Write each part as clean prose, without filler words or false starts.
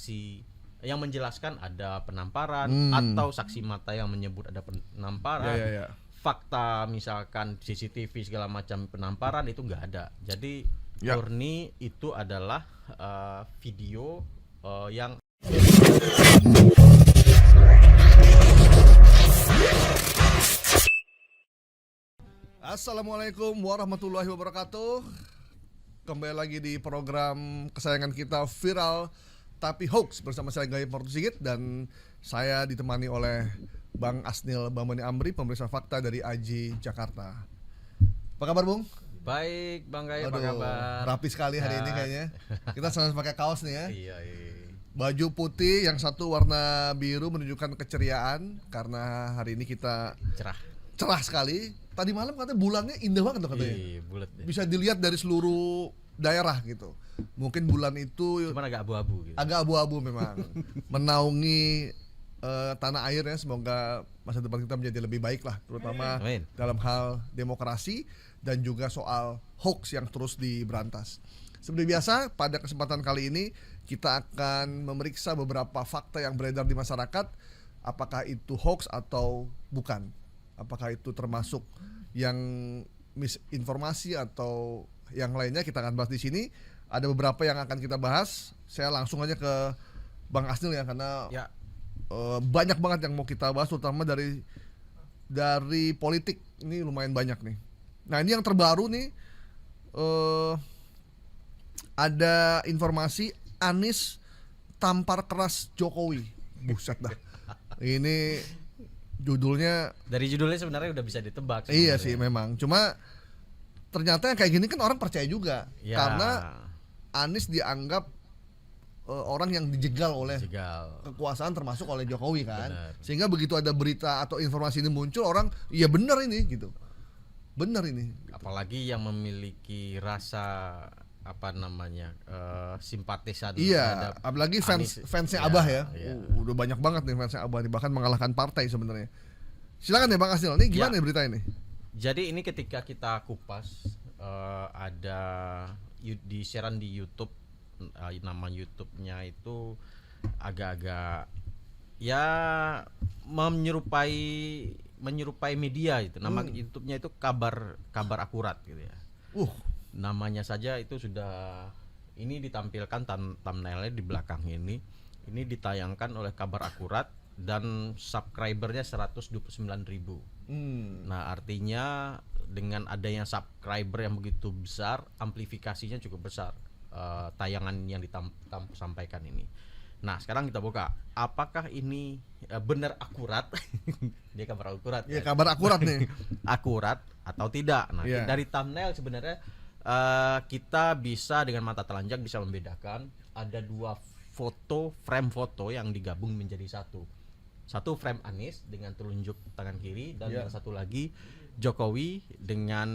aksi yang menjelaskan ada penamparan atau saksi mata yang menyebut ada penamparan. Fakta misalkan CCTV segala macam penamparan itu nggak ada. Jadi murni itu adalah video yang Assalamualaikum warahmatullahi wabarakatuh. Kembali lagi di program kesayangan kita Viral Tapi Hoax bersama saya Gayem Portusigit dan saya ditemani oleh Bang Asnil Bambani Amri, pemeriksa fakta dari AJ Jakarta. Apa kabar, Bung? baik, Bang Gayem, apa kabar? Rapi sekali hari ini kayaknya. Kita sama pakai kaos nih ya. Iya. Baju putih, yang satu warna biru menunjukkan keceriaan karena hari ini kita cerah sekali. Tadi malam katanya bulannya indah banget loh katanya. Iya, bulat deh. Bisa dilihat dari seluruh daerah gitu. Mungkin bulan itu Cuman agak abu-abu gitu. agak abu-abu memang. Menaungi tanah air ya. Semoga masa depan kita menjadi lebih baik lah, terutama dalam hal demokrasi dan juga soal hoax yang terus diberantas. Seperti biasa, pada kesempatan kali ini kita akan memeriksa beberapa fakta yang beredar di masyarakat. Apakah itu hoax atau bukan? Apakah itu termasuk yang misinformasi atau yang lainnya, kita akan bahas di sini. Ada beberapa yang akan kita bahas. Saya langsung aja ke Bang Asnil ya, karena banyak banget yang mau kita bahas, terutama dari politik. Ini lumayan banyak nih. Nah, ini yang terbaru nih, ada informasi Anies tampar keras Jokowi. Buset dah. Ini judulnya, dari judulnya sebenarnya udah bisa ditebak sebenarnya. Iya sih memang. Cuma ternyata yang kayak gini kan orang percaya juga Ya. karena Anies dianggap orang yang dijegal oleh Jegal. kekuasaan, termasuk oleh Jokowi kan. Benar. Sehingga begitu ada berita atau informasi ini muncul, orang iya benar ini gitu. Benar ini. Apalagi yang memiliki rasa simpatisan Iya, terhadap apalagi Anies. fansnya Ya, Abah ya. iya. Udah banyak banget nih fansnya Abah nih, bahkan mengalahkan partai sebenarnya. Silakan ya Bang Asnil, ini gimana nih berita ini? Jadi ini ketika kita kupas ada di siaran di YouTube, nama YouTube-nya itu agak-agak ya menyerupai media itu. Nama YouTube-nya itu kabar akurat gitu ya. Namanya saja itu sudah, ini ditampilkan thumbnailnya di belakang ini ditayangkan oleh Kabar Akurat dan subscribernya 129.000. Nah, artinya dengan adanya subscriber yang begitu besar, amplifikasinya cukup besar tayangan yang disampaikan ini. Nah, sekarang kita buka, apakah ini benar akurat? Dia kabar akurat. Iya, kabar akurat nih. Akurat atau tidak? Nah, dari thumbnail sebenarnya kita bisa dengan mata telanjang bisa membedakan ada dua frame foto yang digabung menjadi satu frame Anies dengan telunjuk tangan kiri dan yang satu lagi Jokowi dengan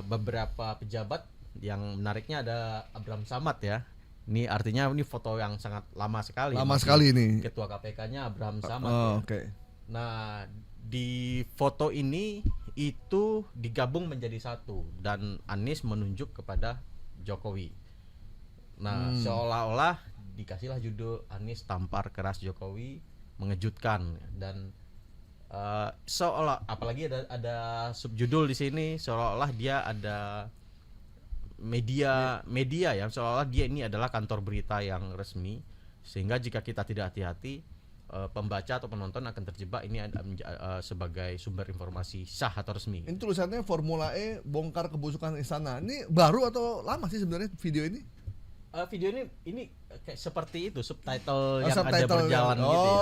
beberapa pejabat. Yang menariknya ada Abraham Samad ya. Ini artinya ini foto yang sangat lama sekali. Lama sekali ini. Ketua KPK-nya Abraham Samad. Oke. Nah, di foto ini itu digabung menjadi satu dan Anies menunjuk kepada Jokowi. Nah, seolah-olah dikasihlah judul Anies tampar keras Jokowi, mengejutkan, dan apalagi ada subjudul di sini, seolah-olah dia ada media ya, seolah-olah dia ini adalah kantor berita yang resmi, sehingga jika kita tidak hati-hati, pembaca atau penonton akan terjebak ini sebagai sumber informasi sah atau resmi. Ini tulisannya Formula E bongkar kebusukan istana. Ini baru atau lama sih sebenarnya video ini? Video ini kayak seperti itu, subtitle yang ada berjalan gitu ya.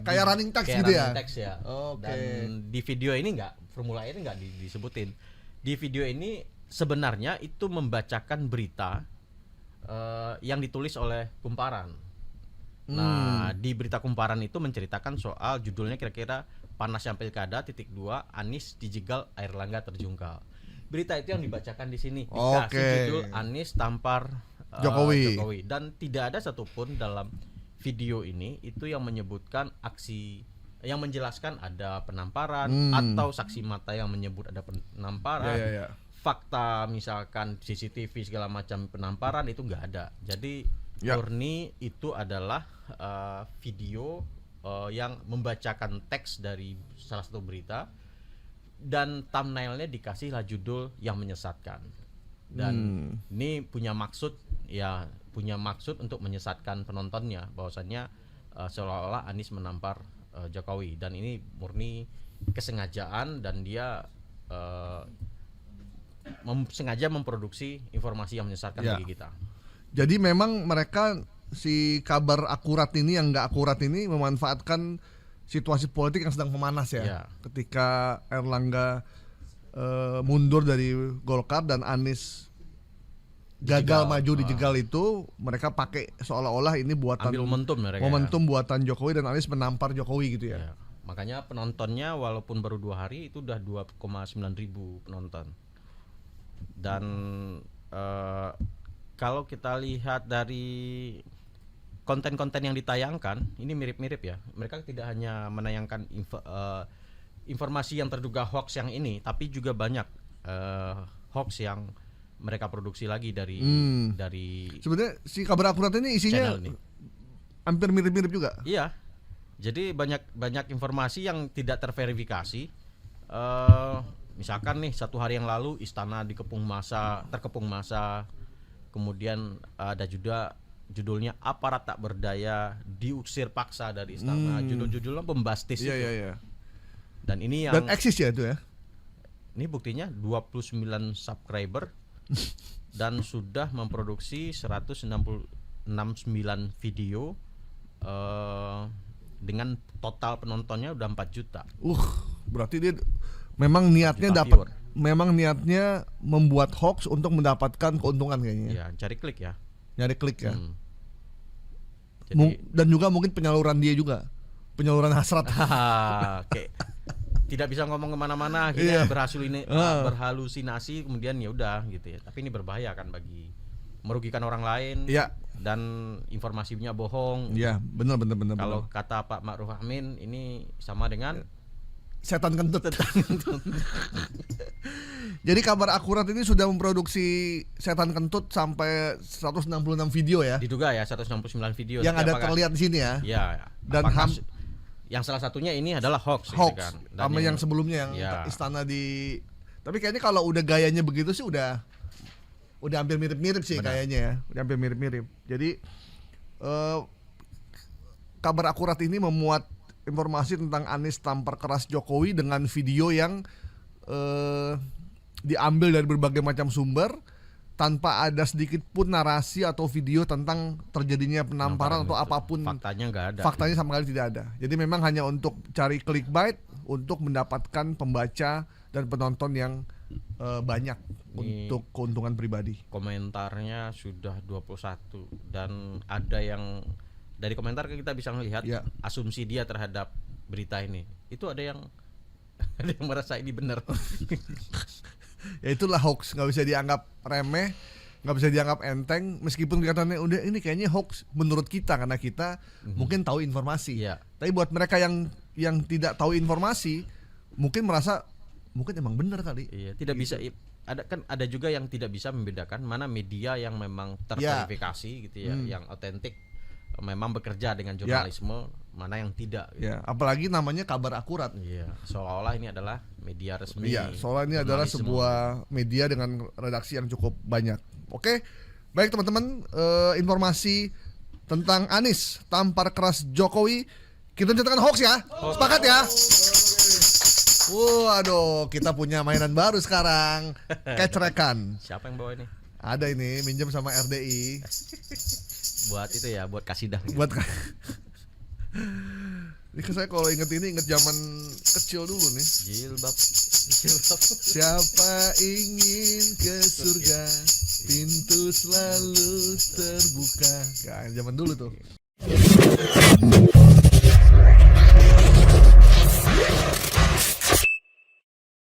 Kayak running text kayak gitu ya. Running text ya. Dan di video ini Formula E ini enggak disebutin. Di video ini sebenarnya itu membacakan berita yang ditulis oleh Kumparan. Nah, di berita Kumparan itu menceritakan soal judulnya kira-kira Panasnya Pilkada _2 Anies dijegal Airlangga terjungkal. Berita itu yang dibacakan di sini dikasih judul Anies tampar Jokowi, dan tidak ada satupun dalam video ini itu yang menyebutkan aksi yang menjelaskan ada penamparan atau saksi mata yang menyebut ada penamparan. Fakta misalkan CCTV segala macam penamparan itu nggak ada. Jadi Murni itu adalah video yang membacakan teks dari salah satu berita dan thumbnailnya dikasihlah judul yang menyesatkan. Dan ini punya maksud untuk menyesatkan penontonnya, bahwasannya seolah-olah Anies menampar Jokowi, dan ini murni kesengajaan dan dia sengaja memproduksi informasi yang menyesatkan bagi kita. Jadi memang mereka si kabar akurat ini yang nggak akurat ini memanfaatkan situasi politik yang sedang memanas ya. Ketika Erlangga mundur dari Golkar dan Anies gagal maju dijegal itu, mereka pakai seolah-olah ini buatan momentum buatan Jokowi dan Anies menampar Jokowi gitu ya. Makanya penontonnya walaupun baru 2 hari itu udah 2,9 ribu penonton. Dan kalau kita lihat dari konten-konten yang ditayangkan, ini mirip-mirip ya. Mereka tidak hanya menayangkan informasi yang terduga hoax yang ini, tapi juga banyak hoax yang mereka produksi lagi dari sebenarnya si kabar akurat ini isinya hampir mirip-mirip juga. Iya. Jadi banyak informasi yang tidak terverifikasi. Misalkan nih 1 hari yang lalu istana terkepung massa. Kemudian ada juga judulnya aparat tak berdaya diusir paksa dari istana. Judul-judulnya bombastis itu. Iya. Dan ini yang dan eksis ya itu ya. Ini buktinya 29 subscriber dan sudah memproduksi 169 video dengan total penontonnya udah 4 juta. Berarti dia memang niatnya membuat hoax untuk mendapatkan keuntungan kayaknya. Ya, cari klik ya. Nyari klik ya. Dan juga mungkin penyaluran dia juga. Penyaluran hasrat. Oke. Tidak bisa ngomong kemana-mana, akhirnya berhalusinasi, kemudian ya udah gitu ya. Tapi ini berbahaya kan merugikan orang lain. Dan informasinya bohong. Iya, benar. Kalau kata Pak Ma'ruf Amin, ini sama dengan setan kentut. Jadi kabar akurat ini sudah memproduksi setan kentut sampai 166 video ya. Diduga ya 169 video. Yang ada terlihat di sini ya. Iya. Dan yang salah satunya ini adalah hoax gitu kan. Sama yang sebelumnya yang istana di. Tapi kayaknya kalau udah gayanya begitu sih udah hampir mirip-mirip sih. Benar. Kayaknya ya. Udah hampir mirip-mirip. Jadi kabar akurat ini memuat informasi tentang Anies tampar keras Jokowi dengan video yang diambil dari berbagai macam sumber tanpa ada sedikit pun narasi atau video tentang terjadinya penamparan atau apapun. Faktanya nggak ada. Faktanya sama sekali tidak ada. Jadi memang hanya untuk cari clickbait, untuk mendapatkan pembaca dan penonton yang banyak untuk keuntungan pribadi. Komentarnya sudah 21 dan ada yang dari komentar kita bisa melihat asumsi dia terhadap berita ini. Itu ada yang merasa ini benar. Ya itulah hoax, nggak bisa dianggap remeh, nggak bisa dianggap enteng, meskipun kelihatannya udah ini kayaknya hoax menurut kita karena kita mungkin tahu informasi. Tapi buat mereka yang tidak tahu informasi, mungkin merasa mungkin emang benar kali. Tidak bisa. Ada juga yang tidak bisa membedakan mana media yang memang terverifikasi gitu ya, yang otentik, memang bekerja dengan jurnalisme, mana yang tidak gitu. Apalagi namanya kabar akurat. Seolah-olah ini adalah media resmi. Seolah ini adalah sebuah media dengan redaksi yang cukup banyak. Oke, baik teman-teman, informasi tentang Anies tampar keras Jokowi kita nyatakan hoax ya. Sepakat ya. Waduh, kita punya mainan baru sekarang, kecrekan. Siapa yang bawa ini? Ada ini, minjem sama RDI. Buat itu ya, buat kasidah. Ini saya kalau inget zaman kecil dulu nih. Jilbab. Siapa ingin ke surga, pintu selalu terbuka. Zaman dulu tuh.